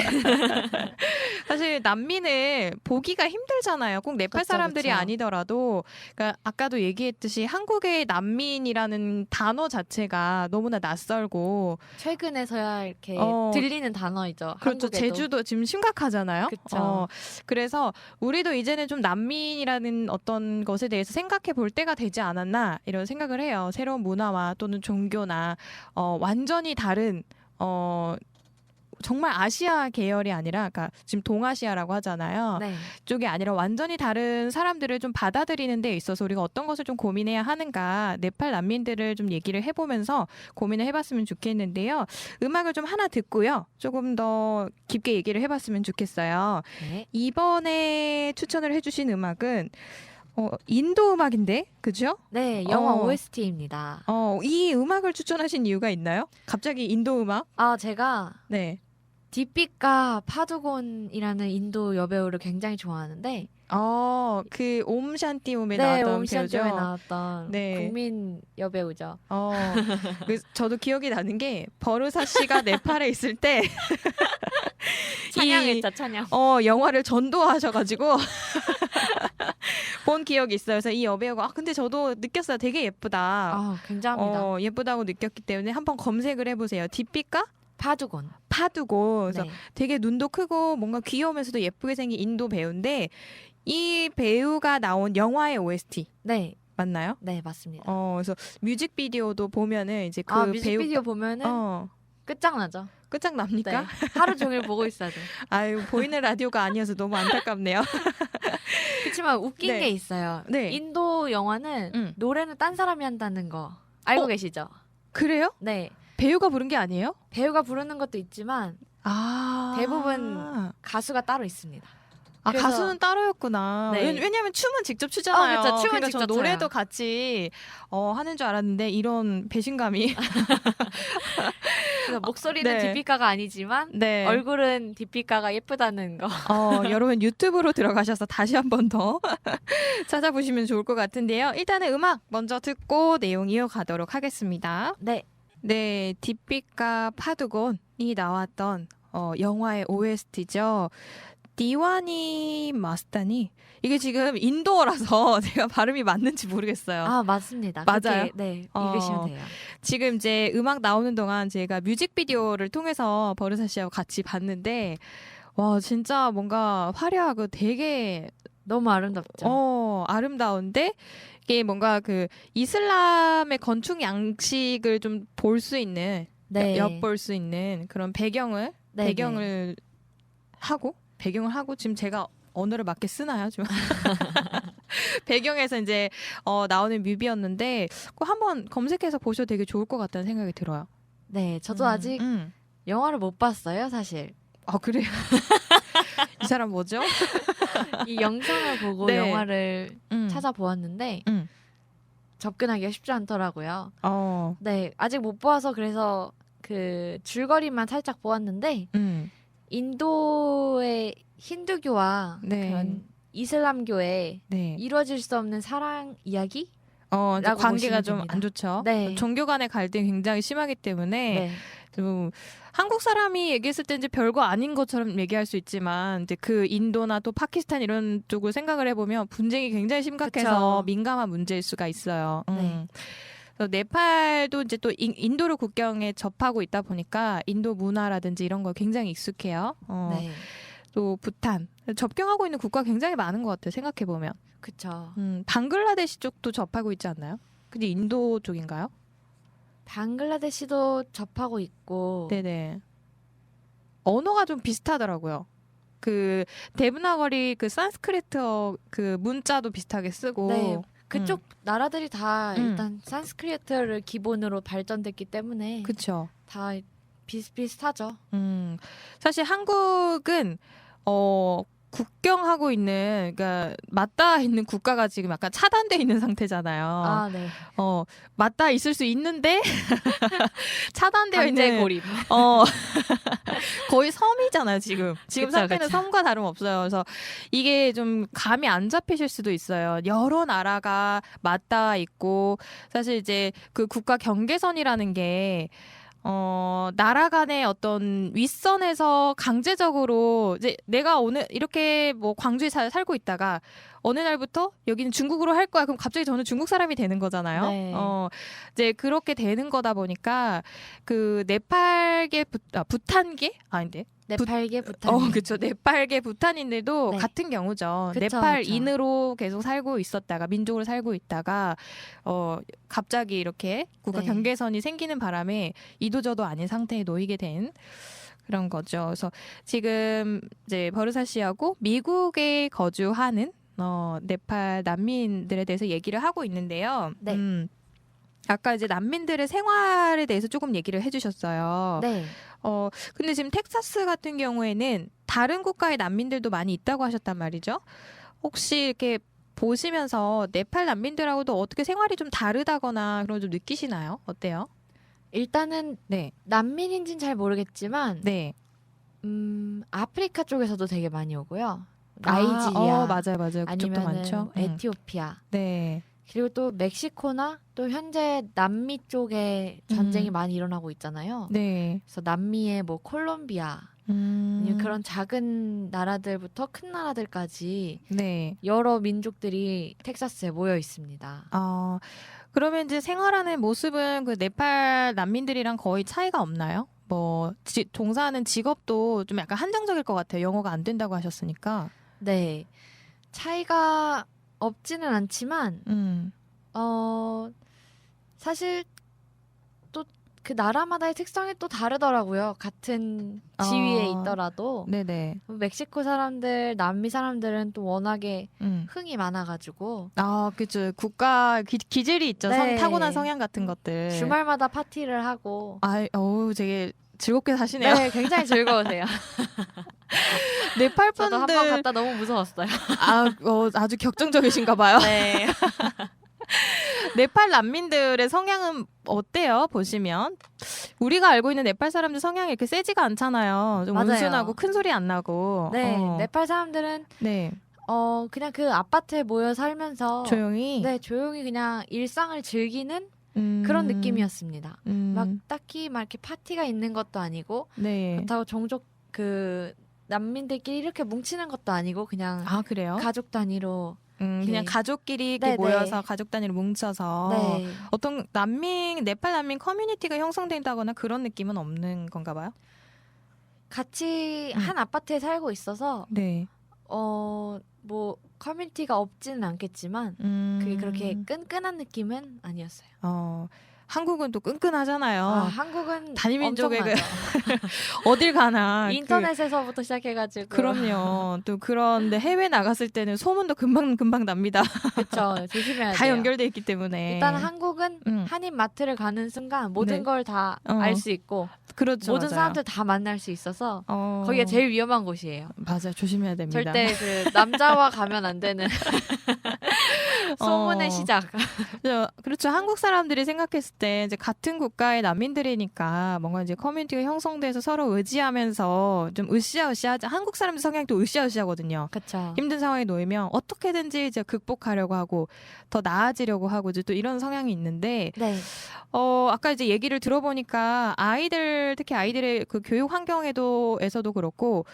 사실 난민을 보기가 힘들잖아요. 꼭 네팔 그쵸, 사람들이 그쵸. 아니더라도 그러니까 아까도 얘기했듯이 한국의 난민이라는 단어 자체가 너무나 낯설고 최근에서야 이렇게 들리는 단어이죠. 그렇죠. 한국에도. 제주도 지금 심각하잖아요. 그쵸. 그래서 우리도 이제는 좀 난민이라는 어떤 것에 대해서 생각해 볼 때가 되지 않았나 이런 생각을 해요. 새로운 문화와 또는 종교나 완전히 다른 정말 아시아 계열이 아니라, 그러니까 지금 동아시아라고 하잖아요. 네. 쪽이 아니라 완전히 다른 사람들을 좀 받아들이는 데 있어서 우리가 어떤 것을 좀 고민해야 하는가, 네팔 난민들을 좀 얘기를 해보면서 고민을 해봤으면 좋겠는데요. 음악을 좀 하나 듣고요. 조금 더 깊게 얘기를 해봤으면 좋겠어요. 네. 이번에 추천을 해주신 음악은 인도 음악인데, 그죠? 네, 영화 어. OST입니다. 이 음악을 추천하신 이유가 있나요? 갑자기 인도 음악? 제가 네. 딥비카 파두곤이라는 인도 여배우를 굉장히 좋아하는데, 그 옴샨티 옴에 네, 나왔던 옴샨티에 배우죠. 나왔던 네. 국민 여배우죠. 그래서 저도 기억이 나는 게 버르사 씨가 네팔에 있을 때 찬양했죠, 찬양. 영화를 전도하셔가지고 본 기억이 있어요. 그래서 이 여배우가 근데 저도 느꼈어요. 되게 예쁘다. 굉장합니다. 예쁘다고 느꼈기 때문에 한번 검색을 해보세요. 딥비카 파두곤. 파두고 그래서 네. 되게 눈도 크고 뭔가 귀여우면서도 예쁘게 생긴 인도 배우인데 이 배우가 나온 영화의 OST 네, 맞나요? 네, 맞습니다. 그래서 뮤직비디오도 보면은 이제 그 뮤직비디오 보면은 끝장나죠. 끝장납니까? 네, 하루 종일 보고 있어야 돼. 아유, 보이는 라디오가 아니어서 너무 안타깝네요. 그렇지만 웃긴 네. 게 있어요. 네. 인도 영화는 노래는 딴 사람이 한다는 거 알고 계시죠? 그래요? 네. 배우가 부른 게 아니에요? 배우가 부르는 것도 있지만 대부분 가수가 따로 있습니다. 그래서- 가수는 따로였구나. 네. 왜냐면 춤은 직접 추잖아요. 그렇죠. 춤은 그러니까 직접 저 노래도 춰요. 같이 하는 줄 알았는데 이런 배신감이. 그래서 목소리는 네. 딥비카가 아니지만 네. 얼굴은 딥비카가 예쁘다는 거. 여러분 유튜브로 들어가셔서 다시 한 번 더 찾아보시면 좋을 것 같은데요. 일단은 음악 먼저 듣고 내용 이어가도록 하겠습니다. 네. 네, 딥비카 파두곤이 나왔던 영화의 OST죠. 디와니 마스타니. 이게 지금 인도어라서 제가 발음이 맞는지 모르겠어요. 맞습니다. 맞아요? 그렇게, 네, 어. 읽으시면 돼요. 지금 이제 음악 나오는 동안 제가 뮤직비디오를 통해서 버르사 씨하고 같이 봤는데 와 진짜 뭔가 화려하고 되게 너무 아름답죠. 아름다운데 이게 뭔가 그 이슬람의 건축 양식을 좀 볼 수 있는 네. 엿볼 수 있는 그런 배경을 네, 배경을 하고 지금 제가 언어를 맞게 쓰나요 지금 배경에서 이제 나오는 뮤비였는데 그거 한번 검색해서 보셔도 되게 좋을 것 같다는 생각이 들어요. 네, 저도 아직 영화를 못 봤어요, 사실. 그래요? 이 사람 뭐죠? 이 영상을 보고 네. 영화를 찾아보았는데 음. 접근하기가 쉽지 않더라고요. 어. 네, 아직 못 보아서 그래서 그 줄거리만 살짝 보았는데 인도의 힌두교와 네. 그런 이슬람교의 네. 이루어질 수 없는 사랑 이야기? 이제 라고 관계가 보시면 좀 됩니다. 안 좋죠. 네. 종교 간의 갈등이 굉장히 심하기 때문에 네. 좀 한국 사람이 얘기했을 때 이제 별거 아닌 것처럼 얘기할 수 있지만 이제 그 인도나 또 파키스탄 이런 쪽을 생각을 해보면 분쟁이 굉장히 심각해서 그쵸. 민감한 문제일 수가 있어요. 네. 그래서 네팔도 이제 또 인도를 국경에 접하고 있다 보니까 인도 문화라든지 이런 거 굉장히 익숙해요. 네. 또 부탄 접경하고 있는 국가 굉장히 많은 것 같아요. 생각해 보면. 그쵸. 방글라데시 쪽도 접하고 있지 않나요? 근데 인도 쪽인가요? 방글라데시도 접하고 있고 네네. 언어가 좀 비슷하더라고요. 그 데브나거리 그 산스크리트어 그 문자도 비슷하게 쓰고. 네. 그쪽 나라들이 다 음. 일단 산스크리트를 기본으로 발전됐기 때문에 그렇죠. 다 비슷비슷하죠. 사실 한국은 국경하고 있는 그러니까 맞닿아 있는 국가가 지금 약간 차단돼 있는 상태잖아요. 네. 맞닿아 있을 수 있는데 차단되어 있는 강제 고립. 거의 섬이잖아요, 지금. 지금 그쵸, 상태는 그쵸. 섬과 다름없어요. 그래서 이게 좀 감이 안 잡히실 수도 있어요. 여러 나라가 맞닿아 있고 사실 이제 그 국가 경계선이라는 게 나라 간의 어떤 윗선에서 강제적으로 이제 내가 오늘 이렇게 뭐 광주에 살고 있다가 어느 날부터 여기는 중국으로 할 거야. 그럼 갑자기 저는 중국 사람이 되는 거잖아요. 네. 이제 그렇게 되는 거다 보니까 그 네팔계 부탄계 아닌데. 네팔계 부탄. 그렇죠. 네팔계 부탄인들도 네. 같은 경우죠. 그쵸, 네팔인으로 계속 살고 있었다가 민족으로 살고 있다가 갑자기 이렇게 국가 네. 경계선이 생기는 바람에 이도저도 아닌 상태에 놓이게 된 그런 거죠. 그래서 지금 이제 버르사 씨하고 미국에 거주하는 네팔 난민들에 대해서 얘기를 하고 있는데요. 네. 아까 이제 난민들의 생활에 대해서 조금 얘기를 해주셨어요. 네. 근데 지금 텍사스 같은 경우에는 다른 국가의 난민들도 많이 있다고 하셨단 말이죠. 혹시 이렇게 보시면서 네팔 난민들하고도 어떻게 생활이 좀 다르다거나 그런 거 좀 느끼시나요? 어때요? 일단은 네. 난민인지는 잘 모르겠지만 네. 아프리카 쪽에서도 되게 많이 오고요. 아, 나이지리아 맞아요, 맞아요. 그쪽도 아니면은 많죠. 뭐 에티오피아 네. 그리고 또 멕시코나 또 현재 남미 쪽에 전쟁이 많이 일어나고 있잖아요. 네. 그래서 남미의 뭐 콜롬비아 아니면 그런 작은 나라들부터 큰 나라들까지 네. 여러 민족들이 텍사스에 모여 있습니다. 그러면 이제 생활하는 모습은 그 네팔 난민들이랑 거의 차이가 없나요? 뭐 종사하는 직업도 좀 약간 한정적일 것 같아요. 영어가 안 된다고 하셨으니까. 네. 차이가 없지는 않지만 음. 사실 또 그 나라마다의 특성이 또 다르더라고요. 같은 지위에 있더라도 네네. 멕시코 사람들, 남미 사람들은 또 워낙에 흥이 많아가지고 그죠. 국가 기질이 있죠. 네. 타고난 성향 같은 것들. 주말마다 파티를 하고 되게 즐겁게 사시네요. 네, 굉장히 즐거우세요. 네팔 저도 한 번 분들 갔다 너무 무서웠어요. 아주 격정적이신가 봐요. 네. 네팔 난민들의 성향은 어때요? 보시면 우리가 알고 있는 네팔 사람들 성향이 이렇게 세지가 않잖아요. 좀 맞아요. 온순하고 큰 소리 안 나고. 네, 네팔 사람들은 네. 그냥 그 아파트에 모여 살면서 조용히. 네, 조용히 그냥 일상을 즐기는 그런 느낌이었습니다. 막 딱히 막 이렇게 파티가 있는 것도 아니고 네. 그렇다고 종족 그 난민들끼리 이렇게 뭉치는 것도 아니고 그냥 그래요? 가족 단위로 그냥 가족끼리 이렇게 네, 모여서 네. 가족 단위로 뭉쳐서 네. 어떤 네팔 난민 커뮤니티가 형성된다거나 그런 느낌은 없는 건가 봐요? 같이 한 아파트에 살고 있어서 네. 뭐 커뮤니티가 없지는 않겠지만 그게 그렇게 끈끈한 느낌은 아니었어요. 한국은 또 끈끈하잖아요. 한국은 단일민족의 엄청나죠. 어딜 가나 인터넷에서부터 시작해가지고 그럼요. 또 그런데 해외 나갔을 때는 소문도 금방 납니다. 그렇죠. 조심해야 돼요. 다 연결돼 있기 때문에. 일단 한국은 한인 마트를 가는 순간 모든 네. 걸 다 알 수 있고 그렇죠, 모든 맞아요. 사람들 다 만날 수 있어서 거기가 제일 위험한 곳이에요. 맞아요. 조심해야 됩니다. 절대 그 남자와 가면 안 되는 소문의 시작. 그렇죠. 한국 사람들이 생각했을 때 이제 같은 국가의 난민들이니까 뭔가 이제 커뮤니티가 형성돼서 서로 의지하면서 좀 으쌰으쌰하지. 한국 사람들 성향이 또 으쌰으쌰하거든요. 그렇죠. 힘든 상황에 놓이면 어떻게든지 이제 극복하려고 하고 더 나아지려고 하고 이제 또 이런 성향이 있는데 네. 아까 이제 얘기를 들어보니까 특히 아이들의 그 교육 환경에서도 그렇고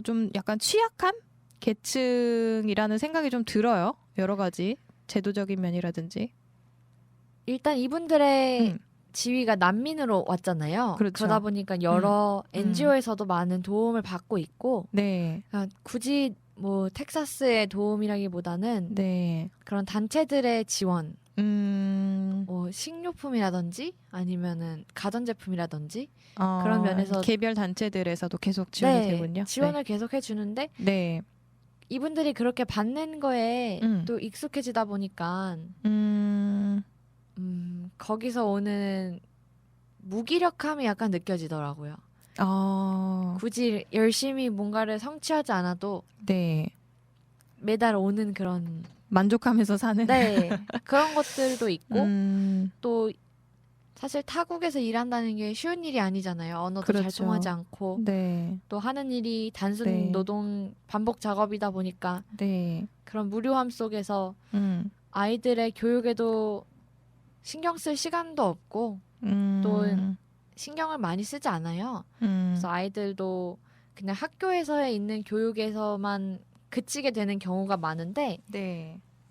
좀 약간 취약한 계층이라는 생각이 좀 들어요. 여러 가지 제도적인 면이라든지. 일단 이분들의 지위가 난민으로 왔잖아요. 그렇죠. 그러다 보니까 여러 NGO에서도 많은 도움을 받고 있고 네. 그러니까 굳이 뭐 텍사스의 도움이라기보다는 네. 그런 단체들의 지원 뭐 식료품이라든지 아니면은 가전제품이라든지 그런 면에서 개별 단체들에서도 계속 지원이 되군요. 지원을 계속 해주는데 네. 이분들이 그렇게 받는 거에 또 익숙해지다 보니까 거기서 오는 무기력함이 약간 느껴지더라고요. 굳이 열심히 뭔가를 성취하지 않아도 네. 매달 오는 그런 만족하면서 사는 그런 것들도 있고 또 사실 타국에서 일한다는 게 쉬운 일이 아니잖아요. 언어도 그렇죠. 잘 통하지 않고 또 하는 일이 단순 노동 반복 작업이다 보니까 그런 무료함 속에서 아이들의 교육에도 신경 쓸 시간도 없고 또 신경을 많이 쓰지 않아요. 그래서 아이들도 그냥 학교에서 있는 교육에서만 그치게 되는 경우가 많은데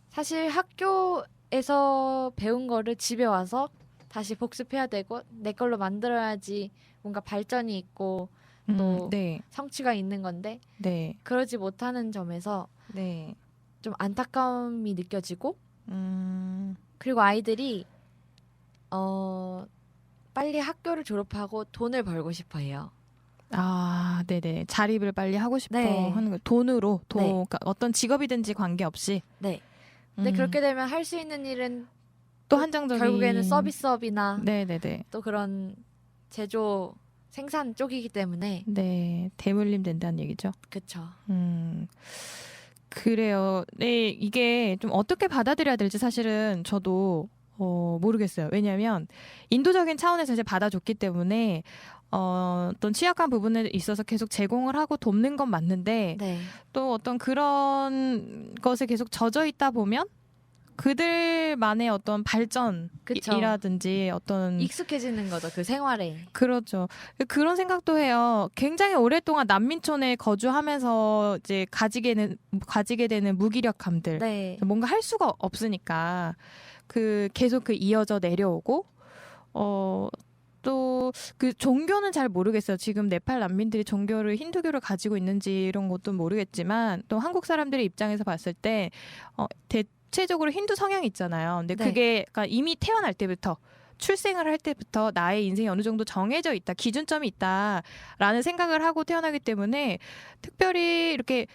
사실 학교에서 배운 거를 집에 와서 다시 복습해야 되고 내 걸로 만들어야지 뭔가 발전이 있고 또 성취가 있는 건데 그러지 못하는 점에서 좀 안타까움이 느껴지고 그리고 아이들이 빨리 학교를 졸업하고 돈을 벌고 싶어 해요. 아, 네네. 자립을 빨리 하고 싶어 네. 하는 거. 돈으로, 네. 그러니까 어떤 직업이든지 관계없이. 네. 근데 그렇게 되면 할 수 있는 일은 또 또 한정적인. 결국에는 서비스업이나 네네네. 또 그런 제조 생산 쪽이기 때문에 네, 대물림 된다는 얘기죠. 그쵸. 그래요. 네, 이게 좀 어떻게 받아들여야 될지 사실은 저도 모르겠어요. 왜냐하면 인도적인 차원에서 이제 받아줬기 때문에 어떤 취약한 부분에 있어서 계속 제공을 하고 돕는 건 맞는데 네. 또 어떤 그런 것에 계속 젖어 있다 보면 그들만의 어떤 그쵸. 발전이라든지 어떤 익숙해지는 거죠. 그 생활에. 그렇죠. 그런 생각도 해요. 굉장히 오랫동안 난민촌에 거주하면서 이제 가지게 되는 무기력함들. 네. 뭔가 할 수가 없으니까 계속 이어져 내려오고 또 그 종교는 잘 모르겠어요. 지금 네팔 난민들이 종교를 힌두교를 가지고 있는지 이런 것도 모르겠지만 또 한국 사람들의 입장에서 봤을 때 대체적으로 힌두 성향이 있잖아요. 근데 네. 그게 그러니까 이미 태어날 때부터 출생을 할 때부터 나의 인생이 어느 정도 정해져 있다, 기준점이 있다라는 생각을 하고 태어나기 때문에 특별히 이렇게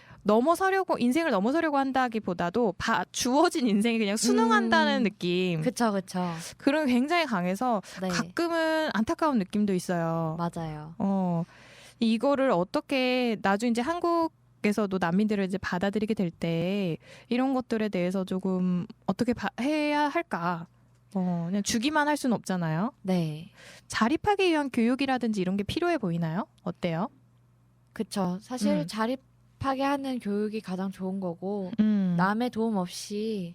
인생을 넘어서려고 한다기보다도 주어진 인생이 그냥 순응한다는 느낌. 그쵸. 그런 게 굉장히 강해서 네. 가끔은 안타까운 느낌도 있어요. 맞아요. 이거를 어떻게 나중에 이제 한국에서도 난민들을 이제 받아들이게 될 때 이런 것들에 대해서 조금 어떻게 해야 할까? 그냥 주기만 할 수는 없잖아요. 네. 자립하기 위한 교육이라든지 이런 게 필요해 보이나요? 어때요? 그쵸. 사실 자립하게 하는 교육이 가장 좋은 거고 남의 도움 없이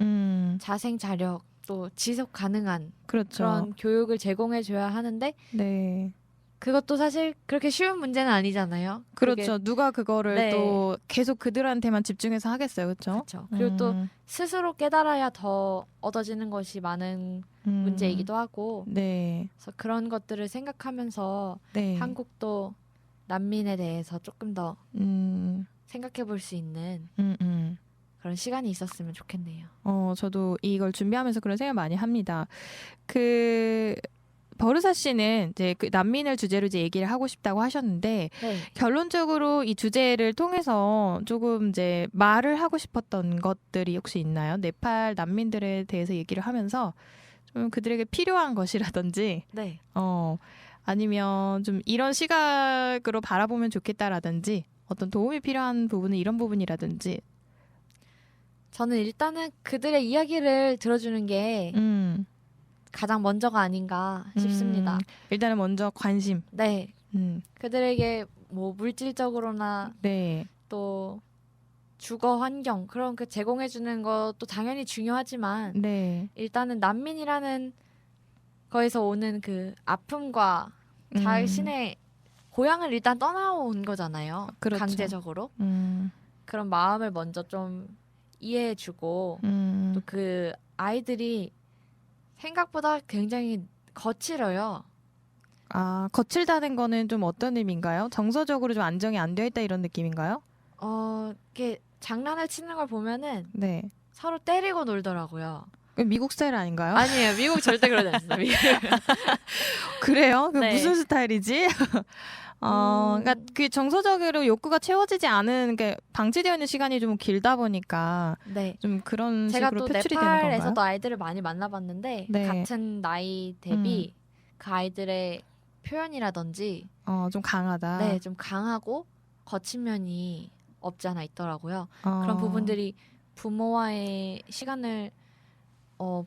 자생자력 또 지속 가능한 그렇죠. 그런 교육을 제공해줘야 하는데 네. 그것도 사실 그렇게 쉬운 문제는 아니잖아요. 그렇죠. 누가 그거를 네. 또 계속 그들한테만 집중해서 하겠어요. 그렇죠? 그렇죠. 그리고 또 스스로 깨달아야 더 얻어지는 것이 많은 문제이기도 하고 네. 그래서 그런 것들을 생각하면서 네. 한국도 난민에 대해서 조금 더 생각해 볼 수 있는 그런 시간이 있었으면 좋겠네요. 저도 이걸 준비하면서 그런 생각 많이 합니다. 버르사 씨는 이제 그 난민을 주제로 이제 얘기를 하고 싶다고 하셨는데 네. 결론적으로 이 주제를 통해서 조금 이제 말을 하고 싶었던 것들이 혹시 있나요? 네팔 난민들에 대해서 얘기를 하면서 좀 그들에게 필요한 것이라든지, 네. 아니면 좀 이런 시각으로 바라보면 좋겠다라든지 어떤 도움이 필요한 부분은 이런 부분이라든지. 저는 일단은 그들의 이야기를 들어주는 게 가장 먼저가 아닌가 싶습니다. 일단은 먼저 관심. 네. 그들에게 뭐 물질적으로나 네. 또 주거 환경 그런 그 제공해주는 것도 당연히 중요하지만 네. 일단은 난민이라는 거에서 오는 그 아픔과 자신의 고향을 일단 떠나온 거잖아요. 그렇죠. 강제적으로. 그런 마음을 먼저 좀 이해해주고 또 그 아이들이 생각보다 굉장히 거칠어요. 아, 거칠다는 거는 좀 어떤 의미인가요? 정서적으로 좀 안정이 안 되어 있다 이런 느낌인가요? 이렇게 장난을 치는 걸 보면은 네. 서로 때리고 놀더라고요. 미국 스타일 아닌가요? 아니에요. 미국 절대 그러지 않습니다. 그래요? 그 네. 무슨 스타일이지? 그러니까 그 정서적으로 욕구가 채워지지 않은 게 방치되어 있는 시간이 좀 길다 보니까 네. 좀 그런 제가 식으로 또 표출이 되는 건가요? 네팔에서도 아이들을 많이 만나봤는데 네. 같은 나이 대비 그 아이들의 표현이라든지 좀 강하다. 네, 좀 강하고 거친 면이 없지 않아 있더라고요. 그런 부분들이 부모와의 시간을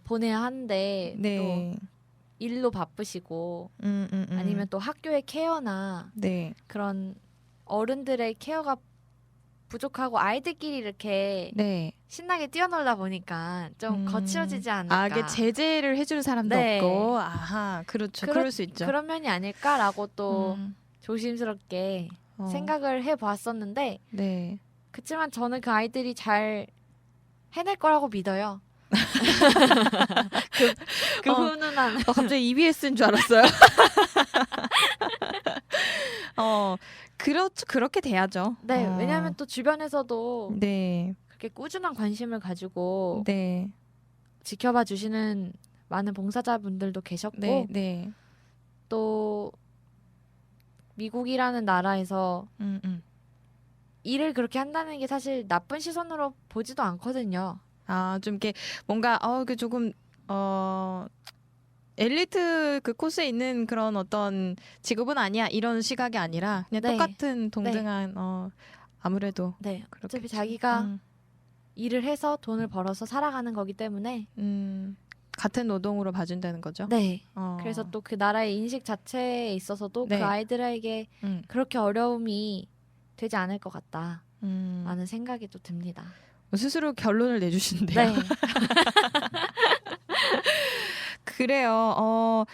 보내야 하는데 네. 또 일로 바쁘시고 아니면 또 학교의 케어나 네. 그런 어른들의 케어가 부족하고 아이들끼리 이렇게 네. 신나게 뛰어놀다 보니까 좀 거칠어지지 않을까. 이게 제재를 해주는 사람도 네. 없고, 아하, 그렇죠. 그럴 수 있죠. 그런 면이 아닐까라고 또 조심스럽게 생각을 해보았었는데, 네. 그렇지만 저는 그 아이들이 잘 해낼 거라고 믿어요. 그 훈훈한. 갑자기 EBS인 줄 알았어요. 그렇죠. 그렇게 돼야죠. 네, 왜냐하면 또 주변에서도 네. 그렇게 꾸준한 관심을 가지고 네. 지켜봐 주시는 많은 봉사자분들도 계셨고 네. 또 미국이라는 나라에서 음. 일을 그렇게 한다는 게 사실 나쁜 시선으로 보지도 않거든요. 아, 좀 이렇게 뭔가 그 조금 엘리트 그 코스에 있는 그런 어떤 직업은 아니야 이런 시각이 아니라 그냥 네. 똑같은 동등한 아무래도 네. 어차피 그렇겠죠. 자기가 일을 해서 돈을 벌어서 살아가는 거기 때문에 같은 노동으로 봐준다는 거죠. 네. 그래서 또 그 나라의 인식 자체에 있어서도 네. 그 아이들에게 그렇게 어려움이 되지 않을 것 같다라는 생각이 또 듭니다. 스스로 결론을 내주시는데요. 네. 그래요.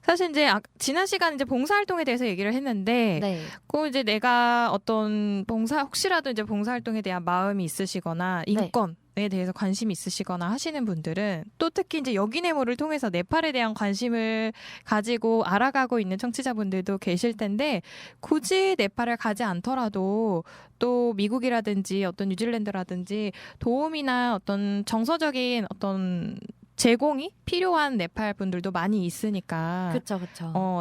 사실 이제 지난 시간 이제 봉사활동에 대해서 얘기를 했는데, 네. 꼭 이제 내가 어떤 혹시라도 이제 봉사활동에 대한 마음이 있으시거나 인권에 대해서 관심이 있으시거나 하시는 분들은 또 특히 이제 여기네모를 통해서 네팔에 대한 관심을 가지고 알아가고 있는 청취자분들도 계실 텐데, 굳이 네팔을 가지 않더라도 또 미국이라든지 어떤 뉴질랜드라든지 도움이나 어떤 정서적인 어떤 제공이 필요한 네팔 분들도 많이 있으니까 그렇죠.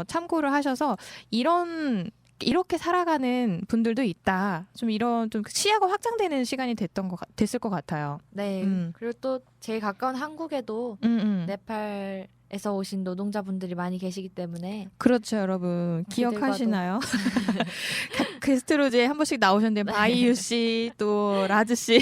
참고를 하셔서 이렇게 살아가는 분들도 있다. 좀 이런 좀 시야가 확장되는 시간이 됐을 것 같아요. 네. 그리고 또 제일 가까운 한국에도 네팔에서 오신 노동자분들이 많이 계시기 때문에 그렇죠, 여러분. 기억하시나요? 게스트로 이제 한 번씩 나오셨는데 바이유 씨, 또 라즈 씨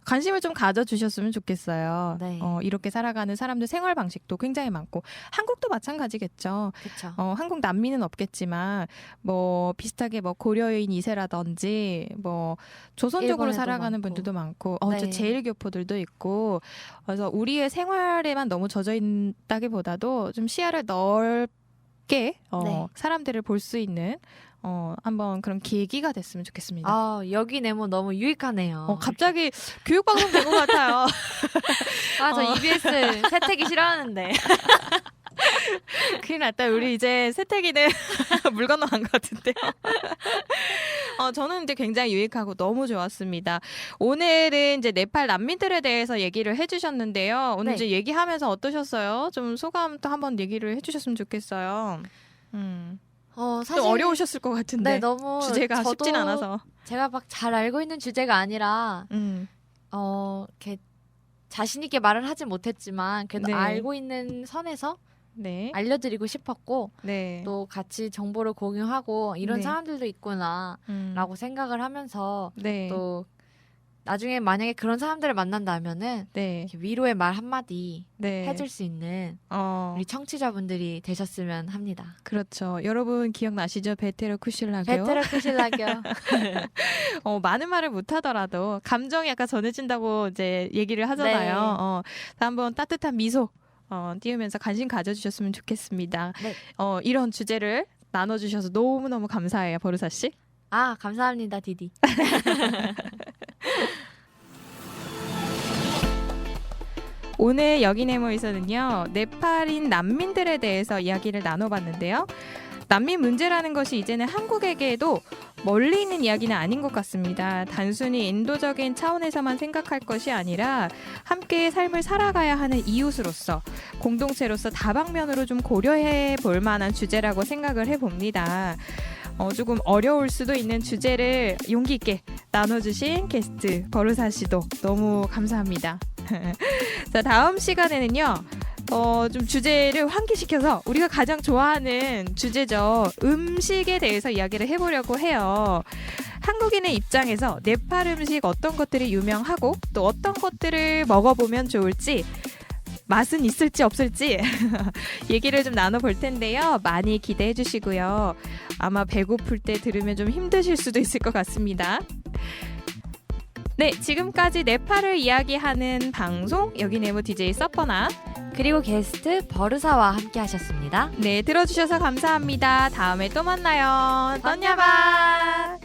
관심을 좀 가져주셨으면 좋겠어요. 네. 이렇게 살아가는 사람들 생활 방식도 굉장히 많고 한국도 마찬가지겠죠. 그렇죠. 한국 난민은 없겠지만 뭐 비슷하게 뭐 고려인 2세라든지 뭐 조선족으로 살아가는 많고. 분들도 많고 네. 제일교포들도 있고 그래서 우리의 생활에만 너무 젖어 있다기보다도 좀 시야를 넓게 네. 사람들을 볼 수 있는 한번 그런 계기가 됐으면 좋겠습니다. 여기 네모 너무 유익하네요. 갑자기 교육방송 된 것 같아요. 저 EBS 세택이 싫어하는데. 큰일 났다. 우리 이제 세택이는 물 건너간 것 같은데요. 저는 이제 굉장히 유익하고 너무 좋았습니다. 오늘은 이제 네팔 난민들에 대해서 얘기를 해주셨는데요. 오늘 네. 이제 얘기하면서 어떠셨어요? 좀 소감도 한번 얘기를 해주셨으면 좋겠어요. 사실 좀 어려우셨을 것 같은데. 네, 너무 주제가 쉽진 않아서. 제가 막 잘 알고 있는 주제가 아니라 이렇게 자신 있게 말을 하지 못했지만 그래도 네. 알고 있는 선에서 네. 알려드리고 싶었고 네. 또 같이 정보를 공유하고 이런 네. 사람들도 있구나라고 생각을 하면서 네. 또 나중에 만약에 그런 사람들을 만난다면은 네. 이렇게 위로의 말 한마디 네. 해줄 수 있는 우리 청취자분들이 되셨으면 합니다. 그렇죠. 여러분 기억나시죠? 베테르 쿠실라교. 베테르 쿠실라교. 많은 말을 못하더라도 감정이 약간 전해진다고 이제 얘기를 하잖아요. 한번 따뜻한 미소 띄우면서 관심 가져주셨으면 좋겠습니다. 네. 이런 주제를 나눠주셔서 너무너무 감사해요, 버르사 씨. 감사합니다, 디디. 오늘 여기네모에서는요, 네팔인 난민들에 대해서 이야기를 나눠봤는데요. 난민 문제라는 것이 이제는 한국에게도 멀리 있는 이야기는 아닌 것 같습니다. 단순히 인도적인 차원에서만 생각할 것이 아니라 함께 삶을 살아가야 하는 이웃으로서, 공동체로서 다방면으로 좀 고려해 볼 만한 주제라고 생각을 해봅니다. 조금 어려울 수도 있는 주제를 용기 있게 나눠주신 게스트 버르사 씨도 너무 감사합니다. 자, 다음 시간에는요. 좀 주제를 환기시켜서 우리가 가장 좋아하는 주제죠. 음식에 대해서 이야기를 해보려고 해요. 한국인의 입장에서 네팔 음식 어떤 것들이 유명하고 또 어떤 것들을 먹어보면 좋을지, 맛은 있을지 없을지 얘기를 좀 나눠볼 텐데요. 많이 기대해 주시고요. 아마 배고플 때 들으면 좀 힘드실 수도 있을 것 같습니다. 네, 지금까지 네팔을 이야기하는 방송 여기네모 DJ 서퍼나 그리고 게스트 버르사와 함께 하셨습니다. 네, 들어주셔서 감사합니다. 다음에 또 만나요. 던야바.